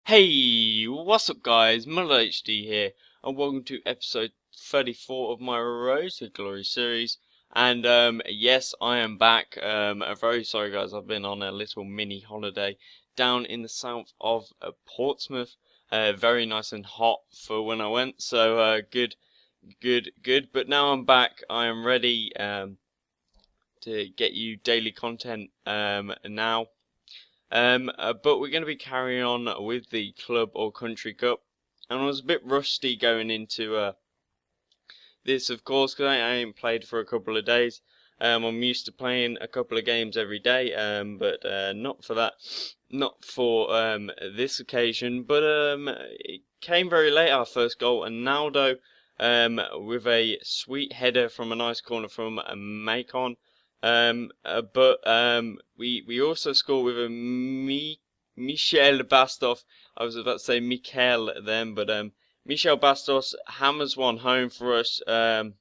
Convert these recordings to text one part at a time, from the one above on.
Hey, what's up guys, Muller HD here, and welcome to episode 34 of my Road to Glory series. And yes, I am back. I'm very sorry guys, I've been on a little mini holiday down in the south of Portsmouth. Very nice and hot for when I went, so good. But now I'm back, I am ready to get you daily content now. But we're going to be carrying on with the club or country cup, and I was a bit rusty going into this, of course, because I ain't played for a couple of days. I'm used to playing a couple of games every day, but not for that, not for this occasion. But it came very late, our first goal, and Naldo with a sweet header from a nice corner from Macon. We also scored with a Michel Bastos. I was about to say Mikel then, but Michel Bastos hammers one home for us. And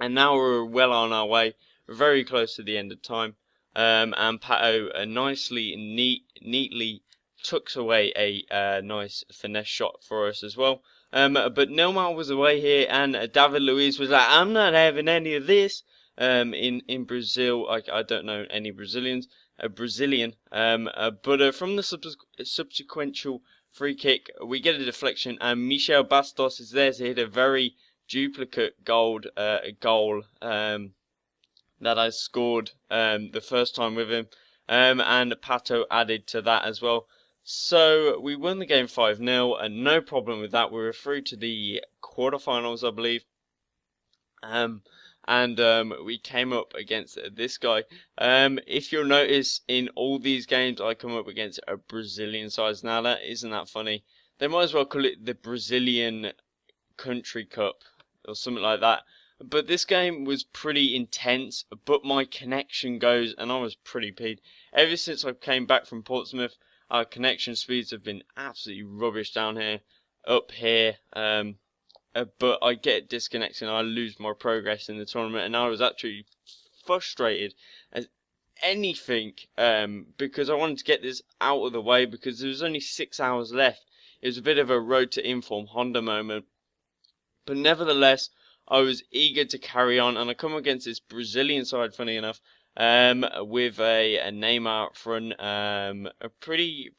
now we're well on our way, very close to the end of time. And Pato neatly tucks away a nice finesse shot for us as well. But Nilmar was away here, and David Luiz was like, "I'm not having any of this." In Brazil, I don't know any Brazilians. A Brazilian. But from the subsequent free kick, we get a deflection, and Michel Bastos is there to hit a very duplicate goal that I scored the first time with him, and Pato added to that as well. So we won the game 5-0, and no problem with that. We were through to the quarterfinals, I believe. We came up against this guy. If you'll notice, in all these games, I come up against a Brazilian side. Now, isn't that funny? They might as well call it the Brazilian Country Cup or something like that. But this game was pretty intense, but my connection goes, and I was pretty peed. Ever since I came back from Portsmouth, our connection speeds have been absolutely rubbish down here, up here. But I get disconnected and I lose my progress in the tournament, and I was actually frustrated as anything because I wanted to get this out of the way because there was only 6 hours left. It was a bit of a road to inform Honda moment, but nevertheless I was eager to carry on, and I come against this Brazilian side, funny enough, with a Neymar up front, a pretty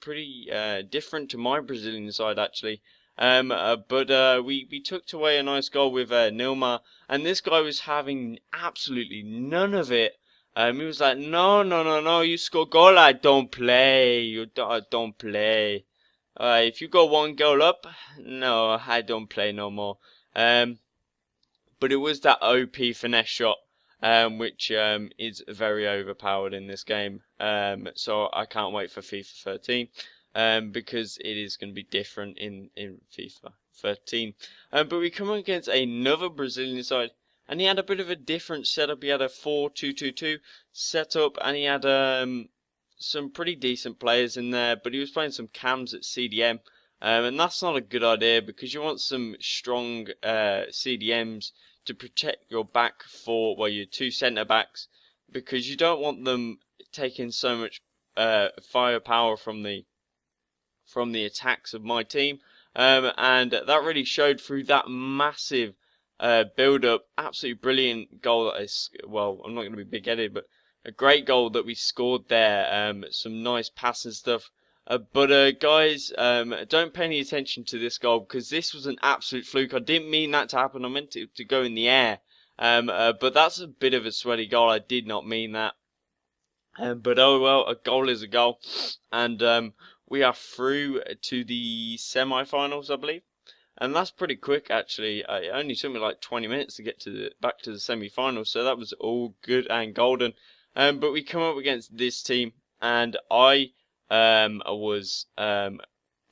different to my Brazilian side actually. We took away a nice goal with Nilmar, and this guy was having absolutely none of it. He was like, no, you score goal, I don't play, I don't play. If you go one goal up, no, I don't play no more. But it was that OP finesse shot, which is very overpowered in this game. So I can't wait for FIFA 13. Because it is going to be different in FIFA 13. But we come against another Brazilian side, and he had a bit of a different setup. He had a 4-2-2-2 setup, and he had some pretty decent players in there, but he was playing some cams at CDM, and that's not a good idea because you want some strong CDMs to protect your back four, well, your two centre backs, because you don't want them taking so much firepower from the attacks of my team, and that really showed through that massive build-up. Absolutely brilliant goal that is, well, I'm not going to be big-headed, but a great goal that we scored there. Some nice passing stuff. Guys, don't pay any attention to this goal because this was an absolute fluke. I didn't mean that to happen. I meant it to go in the air. But that's a bit of a sweaty goal. I did not mean that. But oh well, a goal is a goal, and we are through to the semi-finals, I believe, and that's pretty quick actually. It only took me like 20 minutes to get to back to the semi-finals, so that was all good and golden. But we come up against this team, and I was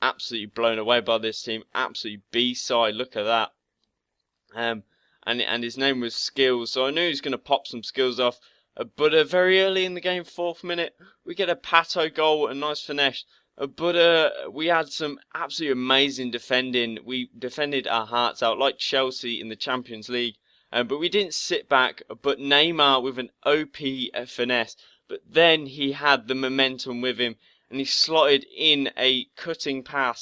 absolutely blown away by this team. Absolutely B-side. Look at that. And his name was Skills, so I knew he was going to pop some skills off. But very early in the game, 4th minute, we get a Pato goal, a nice finesse. We had some absolutely amazing defending. We defended our hearts out like Chelsea in the Champions League. But we didn't sit back. But Neymar with an OP finesse. But then he had the momentum with him, and he slotted in a cutting pass